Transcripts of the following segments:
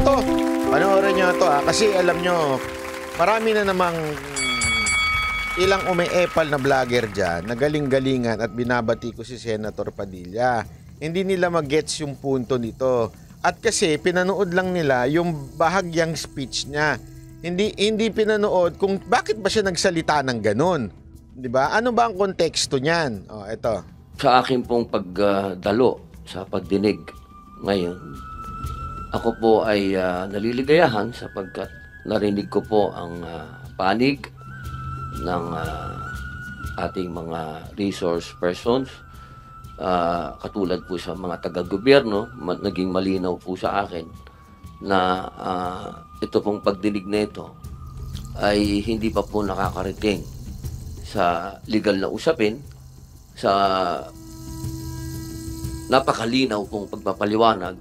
to. Panoorin nyo to kasi alam nyo, marami na namang ilang umeepal na vlogger dyan na galing-galingan at binabati ko si Senator Padilla. Hindi nila mag-gets yung punto nito. At kasi pinanood lang nila yung bahagyang speech niya. Hindi pinanood kung bakit ba siya nagsalita ng ganun. 'Di ba? Ano ba ang konteksto niyan? Oh, ito. Sa akin pong pagdalo sa pagdinig ngayon, ako po ay naliligayahan sapagkat narinig ko po ang panig ng ating mga resource persons, katulad po sa mga taga-gobyerno. Naging malinaw po sa akin na ito pong pagdinig na ito ay hindi pa po nakakarating sa legal na usapin, sa napakalinaw pong pagpapaliwanag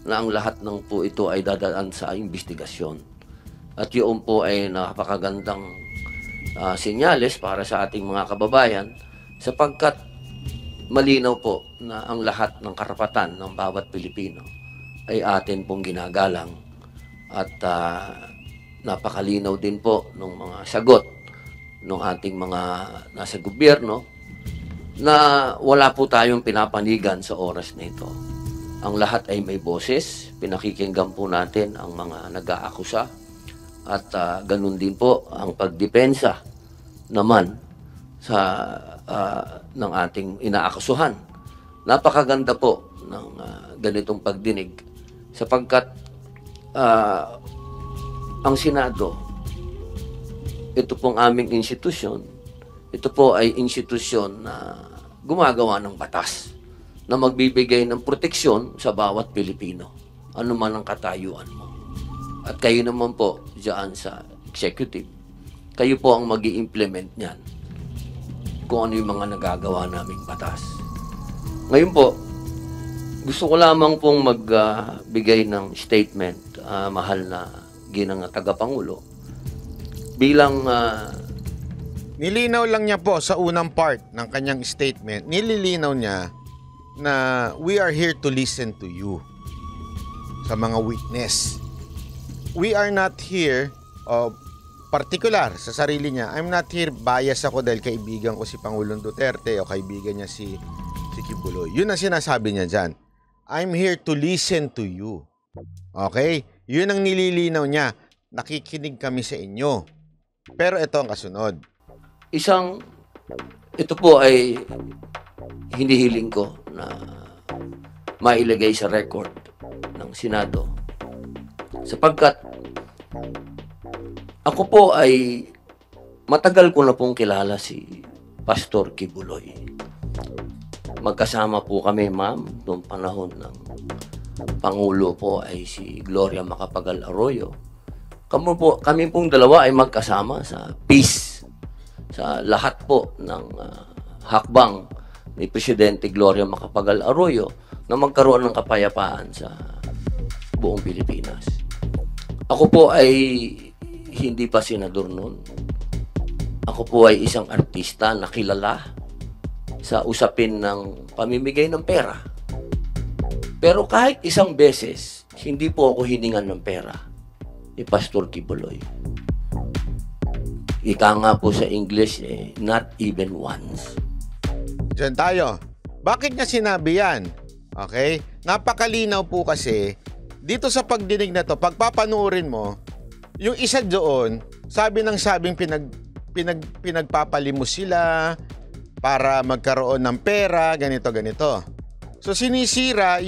na ang lahat ng po ito ay dadaan sa investigasyon. At yun po ay napakagandang senyales para sa ating mga kababayan sapagkat malinaw po na ang lahat ng karapatan ng bawat Pilipino ay atin pong ginagalang at napakalinaw din po ng mga sagot ng ating mga nasa gobyerno na wala po tayong pinapanigan sa oras na ito. Ang lahat ay may boses, pinakikinggan po natin ang mga nag-aakusa at ganun din po ang pagdepensa naman sa ng ating inaakusuhan. Napakaganda po ng ganitong pagdinig sapagkat ang Senado, ito pong aming institusyon, ito po ay institusyon na gumagawa ng batas na magbibigay ng proteksyon sa bawat Pilipino, ano man ang katayuan mo. At kayo naman po diyan sa executive, kayo po ang mag-i-implement niyan kung ano yung mga nagagawa naming batas. Ngayon po, gusto ko lamang pong magbigay ng statement, mahal na ginang tagapangulo, bilang nilinaw lang niya po sa unang part ng kanyang statement, nililinaw niya na we are here to listen to you sa mga witness. We are not here, particular sa sarili niya, I'm not here bias ako dahil kaibigan ko si Pangulong Duterte o kaibigan niya si Kibuloy. Yun ang sinasabi niya dyan. I'm here to listen to you. Okay? Yun ang nililinaw niya. Nakikinig kami sa inyo. Pero ito ang kasunod. Ito po ay hinihiling ko na mailagay sa record ng Senado sapagkat ako po ay matagal ko na pong kilala si Pastor Kibuloy. Magkasama po kami, ma'am, noong panahon ng Pangulo po ay si Gloria Macapagal Arroyo. Kami pong dalawa ay magkasama sa peace, sa lahat po ng hakbang ni Presidente Gloria Macapagal Arroyo na magkaroon ng kapayapaan sa buong Pilipinas. Ako po ay hindi pa senador noon. Ako po ay isang artista na kilala sa usapin ng pamimigay ng pera. Pero kahit isang beses, hindi po ako hiningan ng pera ni Pastor Kibuloy. Ika nga po sa English, not even once. Diyan tayo. Bakit niya sinabi yan? Okay? Napakalinaw po kasi, dito sa pagdinig na to, pagpapanuorin mo, yung isa doon, sabi ng sabing pinagpapalimos sila para magkaroon ng pera, ganito. So sinisira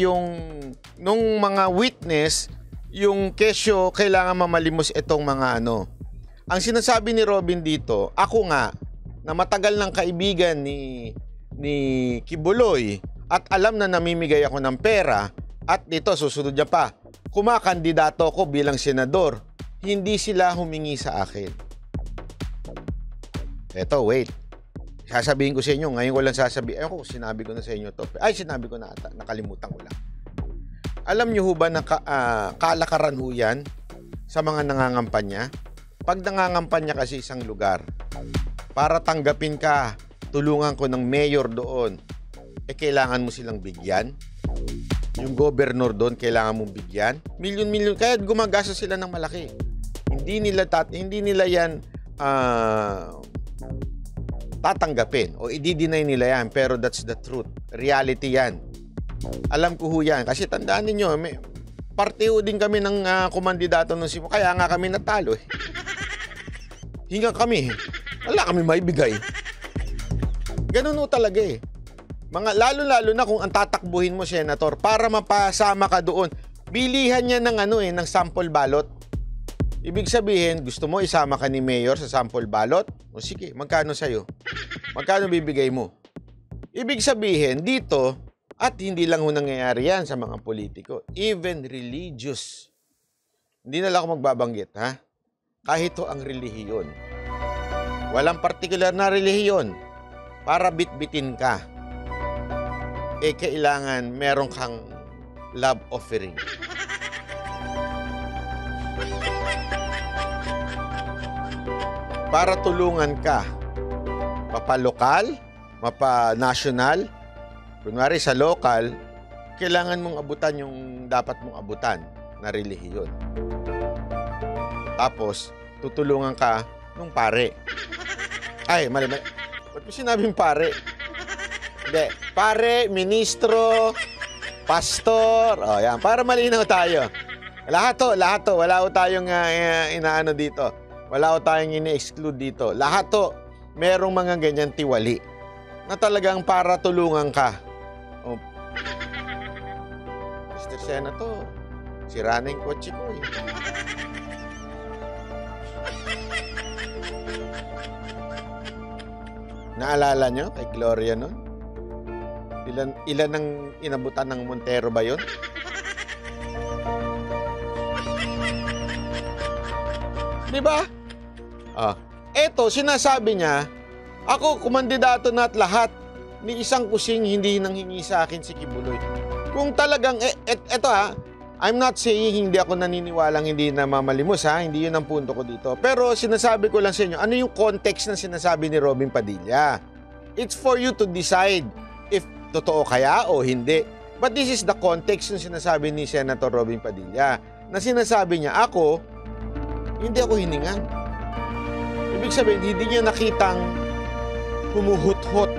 nung mga witness, yung kesyo kailangan mamalimos itong mga ano. Ang sinasabi ni Robin dito, ako nga, na matagal ng kaibigan ni Kibuloy at alam na namimigay ako ng pera at dito susunod niya pa, kumakandidato ako bilang senador, hindi sila humingi sa akin. Eto, wait. Sasabihin ko sa inyo, ngayon ko lang sasabihin. Ayoko, sinabi ko na sa inyo to. Ay, sinabi ko na ata. Nakalimutan ko lang. Alam nyo ho ba na kalakaran ho yan sa mga nangangampanya? Pag nangangampanya kasi isang lugar, para tanggapin ka, tulungan ko ng mayor doon, kailangan mo silang bigyan. yung gobernador doon kailangan mong bigyan. Milyon-milyon. Kaya gumagasa sila ng malaki. Hindi nila yan tatanggapin o i-deny nila yan. Pero that's the truth. Reality yan. Alam ko ho yan. Kasi tandaan ninyo, partiho din kami ng kumandidato ng Cebu. Kaya nga kami natalo eh. Hinga kami. Wala kami maibigay. Ganun ho talaga eh. Lalo-lalo na kung ang tatakbuhin mo, Senator, para mapasama ka doon, bilihan niya ng ng sample ballot. Ibig sabihin, gusto mo isama ka ni Mayor sa sample ballot? O sige, magkano sa'yo? Magkano bibigay mo? Ibig sabihin, dito, at hindi lang ho nangyayari yan sa mga politiko, even religious. Hindi na lang ako magbabanggit, ha? Kahit ho ang relihiyon. Walang partikular na relihiyon. Para bitbitin ka, kailangan meron kang love offering. Para tulungan ka, mapa-lokal, mapa-national. Kunwari sa lokal, kailangan mong abutan yung dapat mong abutan na relihiyon. Tapos, tutulungan ka nung pare. Ay, mali. Ba't mo sinabing pare? Hindi. Pare, ministro, pastor. O, yan. Para malinaw tayo. Lahat to. Wala ko tayong inaano dito. Wala ko tayong ini-exclude dito. Lahat to, merong mga ganyan tiwali na talagang para tulungan ka. O, Mr. Senator, sira na yung kotse ko eh. Naalala nyo kay Gloria nun? Ilan ang inabutan ng Montero ba yun? Di ba? Eto, sinasabi niya, ako kumandidato na at lahat ni isang kusing hindi nanghingi sa akin si Kibuloy. Kung talagang, eto I'm not saying hindi ako naniniwalang hindi na mamalimos hindi yun ang punto ko dito. Pero sinasabi ko lang sa inyo, ano yung context ng sinasabi ni Robin Padilla? It's for you to decide if totoo kaya o hindi. But this is the context ng sinasabi ni Senator Robin Padilla. Na sinasabi niya, hindi ako hiningan. Ibig sabihin, hindi niya nakitang humuhut-hut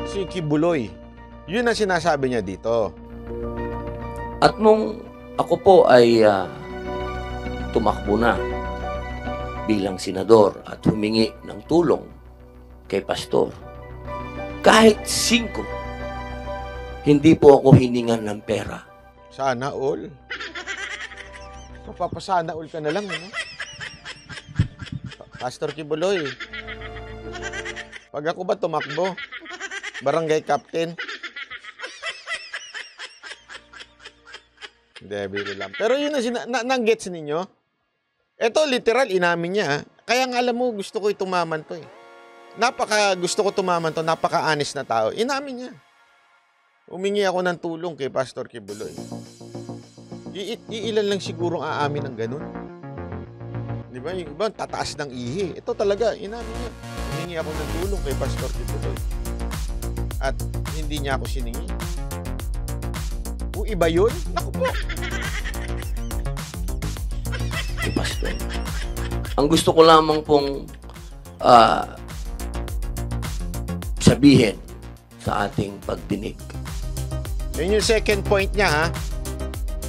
si Kibuloy. Yun ang sinasabi niya dito. At nung ako po ay tumakbo na bilang senador at humingi ng tulong kay pastor, kahit 5, hindi po ako hiningan ng pera. Sana all. Mapapasana all ka na lang, ano? Pastor Kibuloy. Pag ako ba tumakbo, barangay captain, Debiro lang. Pero yun ang gets ninyo. Ito literal, inamin niya. Kaya nga alam mo, gusto ko tumaman to eh. Gusto ko tumaman to, napaka-honest na tao. Inamin niya. Humingi ako ng tulong kay Pastor Kibuloy. Iilan lang siguro ang aamin ng ganun. Di ba? Yung iba, tataas ng ihi. Ito talaga, inamin niya. Humingi ako ng tulong kay Pastor Kibuloy. At hindi niya ako siningi. Kung iba yun, naku po. Pastor, ang gusto ko lamang pong sabihin sa ating pagdinig. Yun yung second point niya, ha?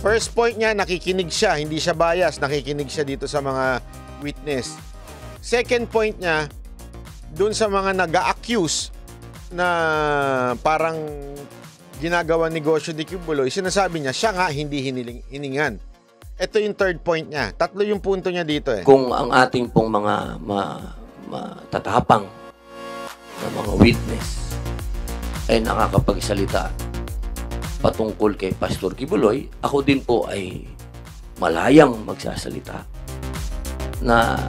First point niya, nakikinig siya. Hindi siya bias. Nakikinig siya dito sa mga witness. Second point niya, dun sa mga nag-a-accuse na parang ginagawa negosyo ni Kibuloy, sinasabi niya, siya nga hindi hiningan. Ito yung third point niya. 3 yung punto niya dito eh. Kung ang ating pong mga matatapang na mga witness ay nakakapagsalita patungkol kay Pastor Kibuloy, ako din po ay malayang magsasalita na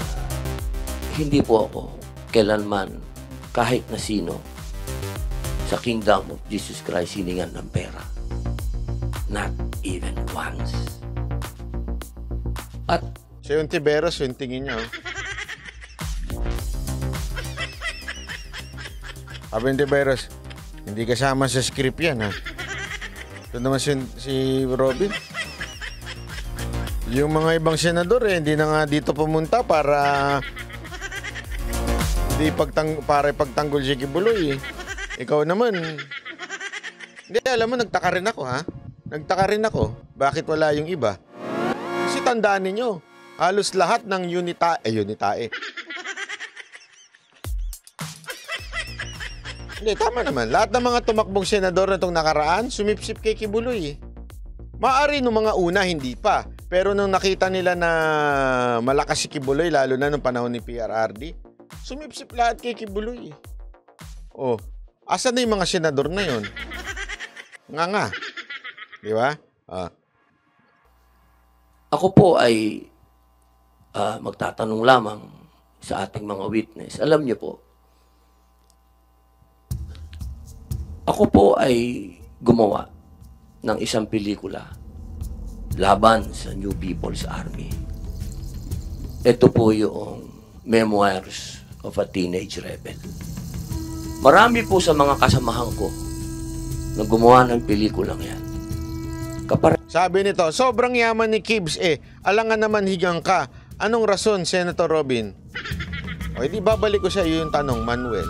hindi po ako kailanman kahit na sino sa Kingdom of Jesus Christ hiningan ng pera. Not even once. At siya yung Tiberos, yung tingin niya. Sabi yung Tiberos, hindi kasama sa script yan, ha? Ito naman si Robin. Yung mga ibang senador hindi na nga dito pumunta para pagtanggol si Kibuloy. Ikaw naman. Hindi, alam mo, nagtaka rin ako, ha? Nagtaka rin ako. Bakit wala yung iba? Kasi tandaan ninyo, halos lahat ng Unitae. Hindi, tama naman. Lahat ng mga tumakbong senador na itong nakaraan, sumipsip kay Kibuloy. Maari nung mga una, hindi pa. Pero nung nakita nila na malakas si Kibuloy, lalo na nung panahon ni PRRD, sumipsip lahat kay Kibuloy. Oh, asan na yung mga senador na yun? Nga. Di ba? Ako po ay magtatanong lamang sa ating mga witness. Alam niyo po, ako po ay gumawa ng isang pelikula laban sa New People's Army. Ito po yung Memoirs of a Teenage Rebel. Marami po sa mga kasamahan ko na gumawa ng pelikulang yan. Sabi nito, sobrang yaman ni Kibs alangan naman higang ka. Anong rason, Senator Robin? O, hindi babalik ko sa iyo yung tanong, Manuel.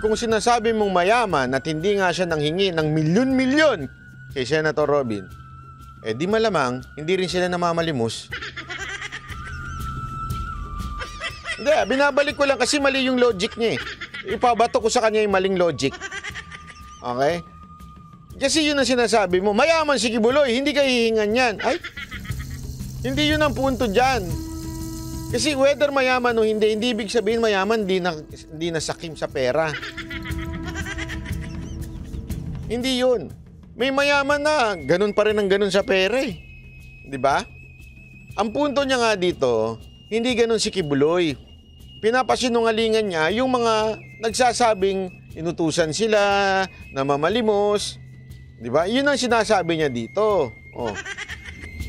Kung sinasabi mong mayaman at hindi nga siya nanghingi ng milyon-milyon kay Senator Robin, di malamang, hindi rin sila namamalimos. Hindi, binabalik ko lang kasi mali yung logic niya Ipabato ko sa kanya yung maling logic. Okay? Kasi yun ang sinasabi mo, mayaman si Kibuloy, hindi ka hihingan yan. Ay, hindi yun ang punto dyan. Kasi whether mayaman o hindi ibig sabihin mayaman, hindi na sakim sa pera. Hindi yun. May mayaman na, ganun pa rin ang ganun sa pera Di ba? Ang punto niya nga dito, hindi ganun si Kibuloy. Pinapasinungalingan niya yung mga nagsasabing inutusan sila, namamalimos. Di ba? Yun ang sinasabi niya dito. Oh.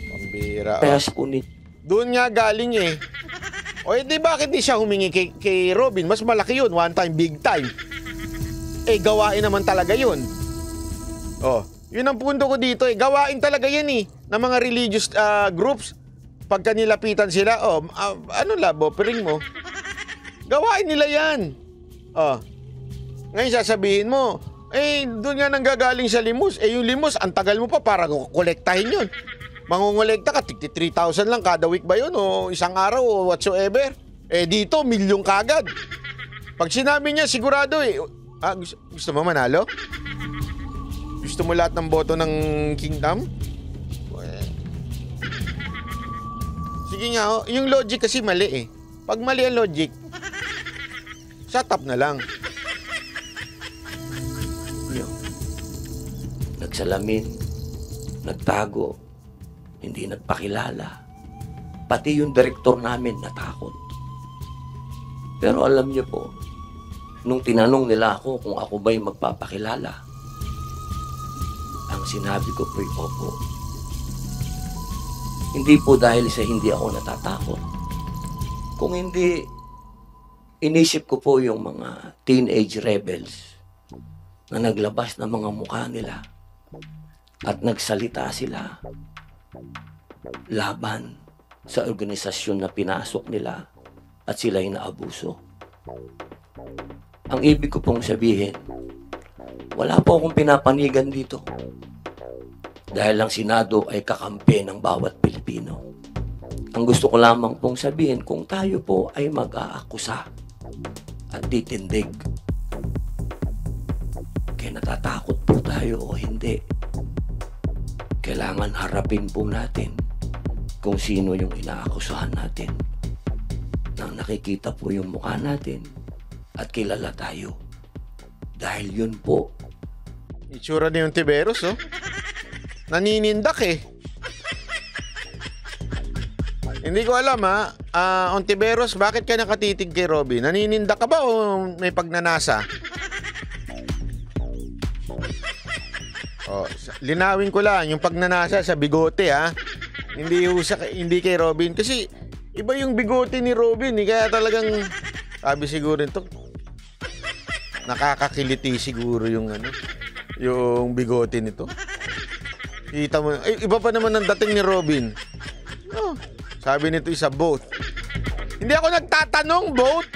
Pambira. Doon nga galing O di bakit di siya humingi kay Robin? Mas malaki yun. One time, big time. Gawain naman talaga yun. Oh. Yun ang punto ko dito gawain talaga yan ng mga religious groups. Pagka nilapitan sila, ano labo, piring mo? Gawain nila yan. Oh. Ngayon sasabihin mo, doon nga nanggagaling sa limos. Yung limos, ang tagal mo pa para kolektahin yun. Mangungolekta ka, 3,000 lang kada week ba yun? O isang araw o whatsoever? Dito, milyon kagad. Pag sinabi niya, sigurado gusto mo manalo? Gusto mo lahat ng boto ng kingdom? Sige nga, yung logic kasi mali Pag mali ang logic, shut up na lang. Nagsalamin, nagtago, hindi nagpakilala. Pati yung direktor namin natakot. Pero alam niyo po, nung tinanong nila ako kung ako ba'y magpapakilala, ang sinabi ko po'y opo. Hindi po dahil sa hindi ako natatakot. Kung hindi, inisip ko po yung mga teenage rebels na naglabas ng mga mukha nila at nagsalita sila laban sa organisasyon na pinasok nila at sila'y naabuso. Ang ibig ko pong sabihin, wala po akong pinapanigan dito. Dahil ang Senado ay kakampi ng bawat Pilipino. Ang gusto ko lamang pong sabihin, kung tayo po ay mag-aakusa at titindig, kaya natatakot po tayo o hindi, kailangan harapin po natin kung sino yung inaakusahan natin. Nang nakikita po yung mukha natin at kilala tayo. Dahil yun po. Itsura ni yung Tiberos, naninindak Hindi ko alam Ontiveros, bakit ka nakatitig kay Robin? Naninindak ka ba o may pagnanasa? Linawin ko lang, yung pagnanasa sa bigote Hindi kay Robin. Kasi iba yung bigote ni Robin kaya talagang sabi siguro nito, nakakakiliti siguro yung bigote nito. Kita mo, ay, iba pa naman ang dating ni Robin. Oh, sabi nito isa, both. Hindi ako nagtatanong, both.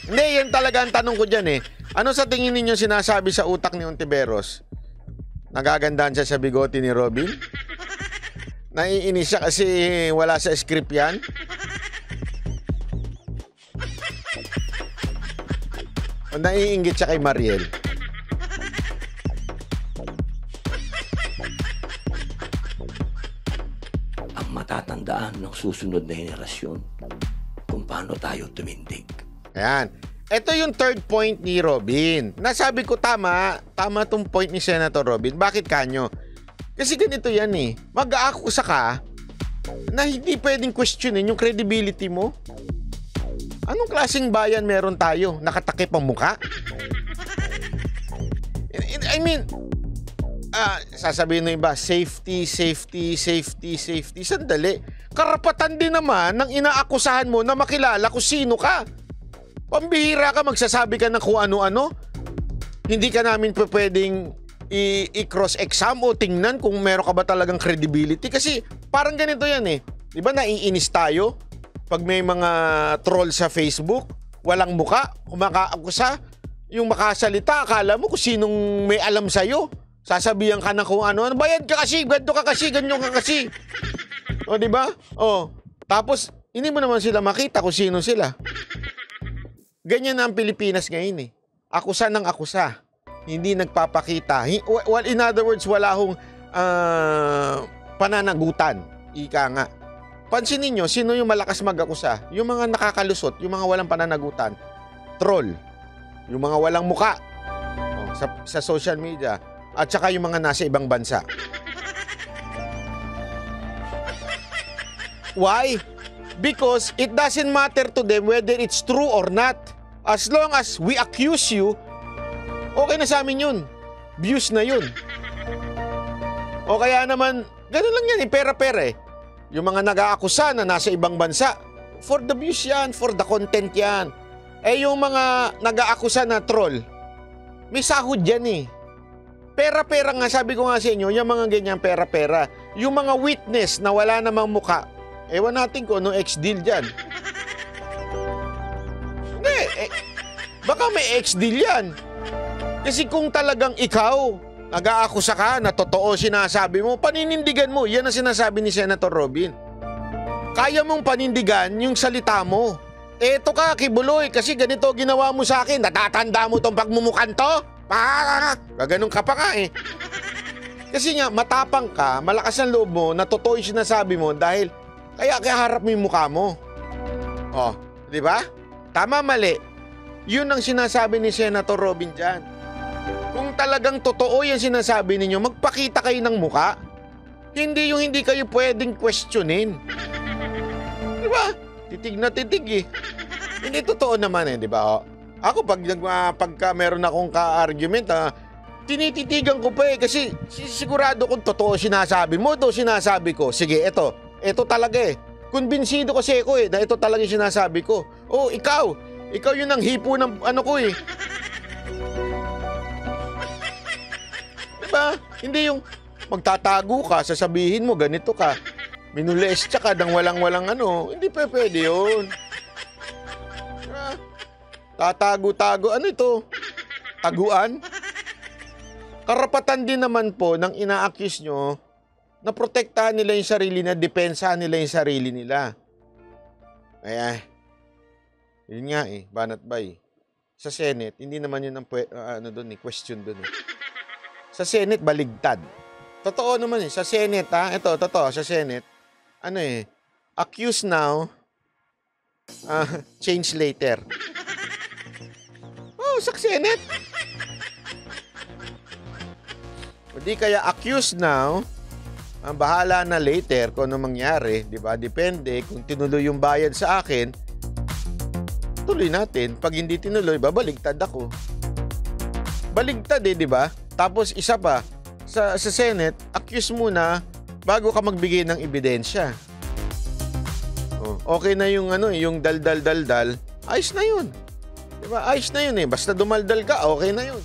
Hindi, yan talaga ang tanong ko dyan eh. Ano sa tingin ninyo sinasabi sa utak ni Ontiveros? Nagagandahan siya sa bigote ni Robin? Naiinis siya kasi wala sa script yan? O naiinggit siya kay Mariel? Ang matatandaan ng susunod na henerasyon kung paano tayo tumindig. Ayan. Ito yung third point ni Robin. Nasabi ko tama tong point ni Senator Robin. Bakit kanyo? Kasi ganito yan eh. Mag-aakusa ka na hindi pwedeng questionin yung credibility mo. Anong klaseng bayan meron tayo? Nakatakip ang muka? I mean, sasabihin ng iba, safety. Sandali. Karapatan din naman ng inaakusahan mo na makilala kung sino ka. Pambihira ka, magsasabi ka ng kung ano-ano. Hindi ka namin pwedeng i-cross-exam o tingnan kung meron ka ba talagang credibility. Kasi parang ganito yan eh. Di ba naiinis tayo pag may mga troll sa Facebook, walang muka, kumakaakusa, yung makasalita, akala mo kung sinong may alam sa'yo. Sasabihan ka na kung ano, bayad ka kasi, ganito ka kasi, ganyan ka kasi. O di ba? O, tapos hindi mo naman sila makita kung sino sila. Ganyan na ang Pilipinas ngayon eh. Akusa ng akusa. Hindi nagpapakita. Well, in other words, wala hong pananagutan. Ika nga. Pansinin nyo, sino yung malakas mag-akusa? Yung mga nakakalusot, yung mga walang pananagutan. Troll. Yung mga walang muka. Sa social media. At saka yung mga nasa ibang bansa. Why? Because it doesn't matter to them whether it's true or not. As long as we accuse you, okay na sa amin yun. Views na yun. O kaya naman, ganun lang yan, pera-pera eh. Yung mga nag-aakusa na nasa ibang bansa, for the views yan, for the content yan. Eh yung mga nag-aakusa na troll, may sahod yan eh. Pera-pera nga, sabi ko nga sa inyo, yung mga ganyan pera-pera. Yung mga witness na wala namang muka, ewan natin kung anong ex-deal dyan. Hindi, baka may ex-deal yan. Kasi kung talagang ikaw, nag-aakusa ka na totoo sinasabi mo, paninindigan mo. Yan ang sinasabi ni Senator Robin. Kaya mong panindigan yung salita mo. Eto ka, Kibuloy, kasi ganito ginawa mo sa akin. Natatanda mo tong pagmumukan to? Gaganon ka pa nga eh. Kasi nga, matapang ka, malakas ang loob mo na totoo yung sinasabi mo dahil kaya harap mo yung mukha mo. Oh, di ba? Tama, mali. Yun ang sinasabi ni Senator Robin dyan. Kung talagang totoo yung sinasabi ninyo, magpakita kayo ng mukha. Hindi yung hindi kayo pwedeng questionin. Di ba? Titig na titig eh. Hindi totoo naman eh, di ba? Ako pagka meron akong ka-argument, tinititigan ko pa eh kasi sigurado kung totoo sinasabi mo, ito sinasabi ko. Sige, ito talaga eh. Kumbinsido kasi ako eh na ito talaga yung sinasabi ko. Oh, ikaw yung nang hipo ng ano ko eh. Diba? Hindi yung magtatago ka, sasabihin mo ganito ka. Minulestya ka ng walang ano. Hindi pa pwede yun. Tatago-tago. Ano ito? Taguan? Karapatan din naman po ng ina-accuse nyo na protektahan nila yung sarili na depensahan nila yung sarili nila. Ay, yun nga eh, banat bay. Sa Senate, hindi naman yun ang question doon eh. Sa Senate, baligtad. Totoo naman eh, sa Senate ito, totoo, sa Senate, accuse now, change later. Oh, sa Senate. O di kaya accuse now, ang bahala na later kung ano mangyari, di ba? Depende kung tinuloy yung bayad sa akin, tuloy natin. Pag hindi tinuloy, babaligtad ako. Baligtad eh, di ba? Tapos isa pa, sa Senate, accuse muna bago ka magbigay ng ebidensya. Oh, okay na yung yung dal-dal-dal-dal, ayos na yun. Di ba? Ayos na yun eh. Basta dumaldal ka, okay na yun.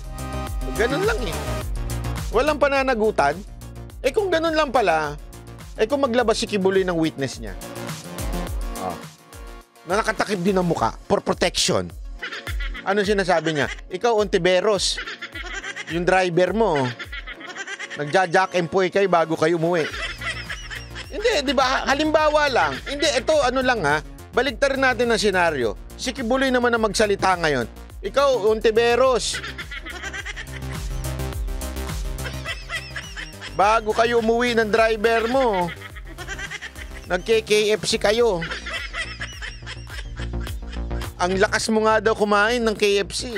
Ganun lang eh. Walang pananagutan? Eh kung ganun lang pala, eh kung maglabas si Kibuloy ng witness niya. Na nakatakip din ang muka for protection. Ano sinasabi niya? Ikaw, Ontiveros, yung driver mo, nagja-jack and poy kayo bago kayo umuwi. Hindi, di ba? Halimbawa lang. Hindi, ito ano lang ha. Baligtarin natin ang senaryo. Si Kibuloy naman na magsalita ngayon. Ikaw, Ontiveros, bago kayo umuwi ng driver mo, nagke-KFC kayo. Ang lakas mo nga daw kumain ng KFC.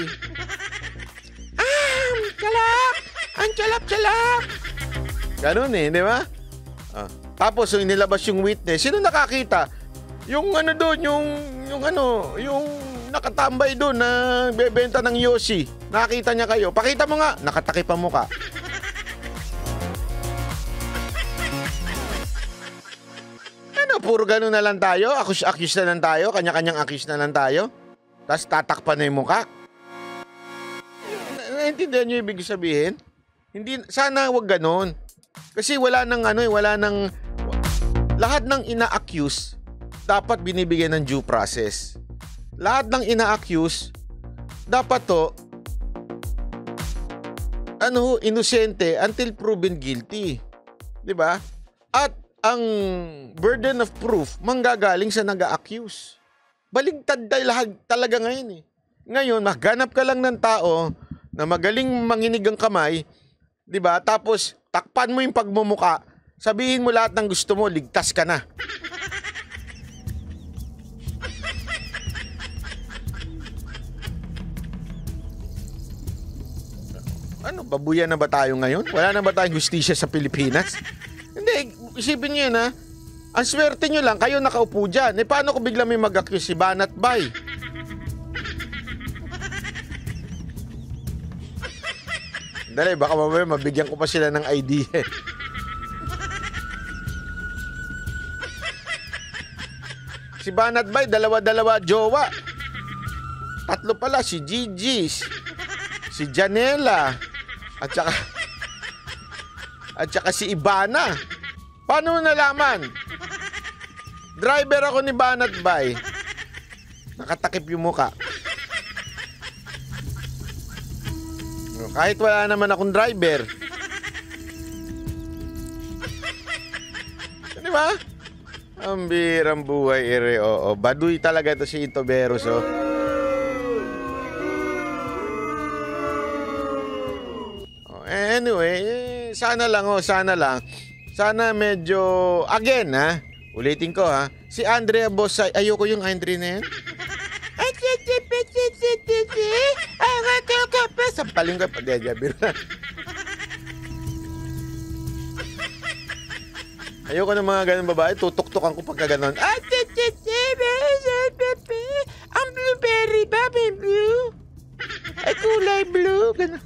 Calap! Ang calap-calap! Ganun eh, di ba? Tapos yung nilabas yung witness, sino nakakita? Yung ano doon, yung nakatambay doon na bebenta ng Yossi. Nakita niya kayo. Pakita mo nga, nakatakip ang muka. Ano, puro ganun na lang tayo? Accuse na lang tayo? Kanya-kanyang accuse na lang tayo? Tapos tatakpan na yung muka? Naintindihan niyo ibig sabihin? Hindi, sana wag ganun. Kasi wala nang lahat ng ina-accuse dapat binibigyan ng due process. Lahat ng ina-accuse dapat to inosente until proven guilty. 'Di ba? At ang burden of proof manggagaling sa nag-a-accuse. Baligtad lahat talaga ngayon eh. Ngayon, maghanap ka lang ng tao na magaling manginig ang kamay, 'di ba? Tapos takpan mo yung pagmumuka, sabihin mo lahat ng gusto mo, ligtas ka na. Ano, babuyan na ba tayo ngayon? Wala na ba tayong hustisya sa Pilipinas? Hindi, isipin nyo yun ha. Ang swerte nyo lang, kayo nakaupo dyan. Eh paano kung bigla may mag-accuse si Banat Bay? Dali, baka mamaya mabigyan ko pa sila ng idea. Si Banat Bay, dalawa-dalawa jowa. Tatlo pala, si Gigi, si Janela, at saka si Ibana. Paano mo nalaman? Driver ako ni Banat Bay. Nakatakip yung muka. Kahit wala naman akong driver. Di ba? Ang birang buhay, ere. Oo. Baduy talaga ito si Ontiveros, oh. Anyway, sana lang. Sana medyo, again ha, ulitin ko ha, si Andrea Bosay, ayoko yung Andre na yan. Sampaling ka pa, ayoko ng mga ganun babae, tutok-tokan ko pagka ganun. Ang blueberry ba, blue? Ay, kulay blue, ganun.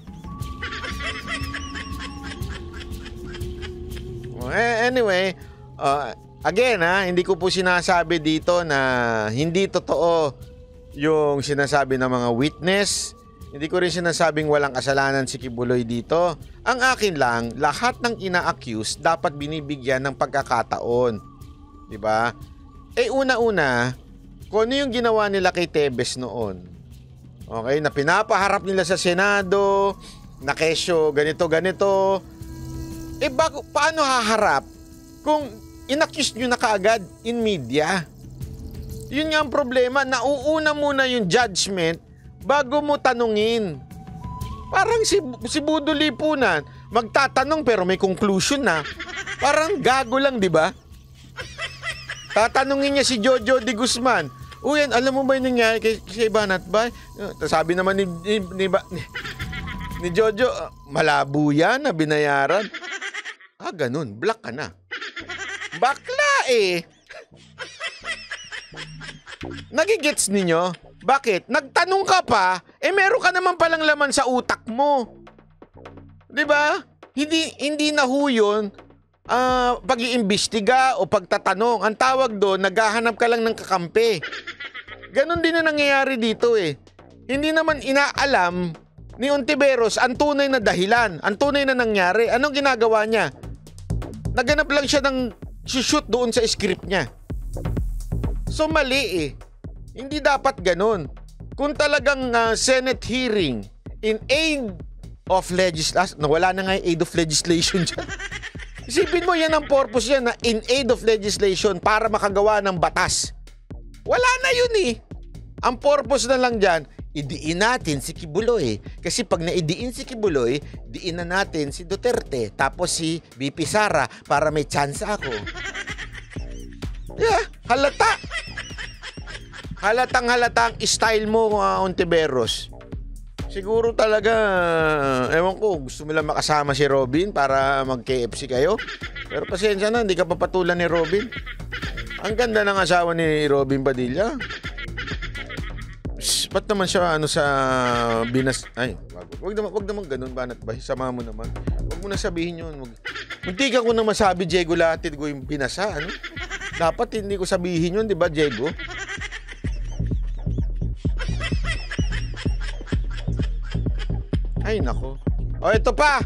Anyway, again hindi ko po sinasabi dito na hindi totoo yung sinasabi ng mga witness. Hindi ko rin sinasabing walang kasalanan si Kibuloy dito. Ang akin lang, lahat ng ina-accuse dapat binibigyan ng pagkakataon. Diba? Una-una, kung ano yung ginawa nila kay Tebes noon. Okay, na pinapaharap nila sa Senado, na kesyo ganito. Paano haharap kung in-accuse nyo na kaagad in media? Yun nga ang problema, nauuna muna yung judgment bago mo tanungin. Parang si Budo Lipunan, magtatanong pero may conclusion na. Parang gago lang, di ba? Tatanungin niya si Jojo de Guzman, uy, alam mo ba yung nangyari kay Banat Bay? Sabi naman ni Jojo, malabo yan na binayaran. Ganun. Black ka na. Bakla eh. Nagigets ninyo? Bakit? Nagtanong ka pa, meron ka naman palang laman sa utak mo. 'Di ba? Hindi na ho yun pag-iimbestiga o pagtatanong. Ang tawag doon, naghahanap ka lang ng kakampi. Ganon din na nangyayari dito eh. Hindi naman inaalam ni Ontiveros ang tunay na dahilan, ang tunay na nangyari. Anong ginagawa niya? Naganap lang siya ng shoot doon sa script niya. So mali eh. Hindi dapat ganun. Kung talagang Senate hearing in aid of legislation, wala na nga yung aid of legislation dyan. Isipin mo, yan ang purpose yan, na in aid of legislation para makagawa ng batas. Wala na yun eh. Ang purpose na lang dyan, idiin natin si Kibuloy. Kasi pag naidiin si Kibuloy, diin na natin si Duterte, tapos si BP Sara para may chance ako. Yeah, halata. Halatang-halatang style mo, Ontiveros. Siguro talaga, ewan ko, gusto mo lang makasama si Robin para mag-KFC kayo. Pero pasensya na, hindi ka papatulan ni Robin. Ang ganda ng asawa ni Robin Padilla. Ba't naman siya sa binas... Ay, wag naman ganun, banat ba? Sama mo naman. Wag mo na sabihin yun. Munti ka ko na masabi, Diego Latid ko yung binasa. Ano? Dapat hindi ko sabihin yun, di ba, Diego? Ay, nako. O, ito pa!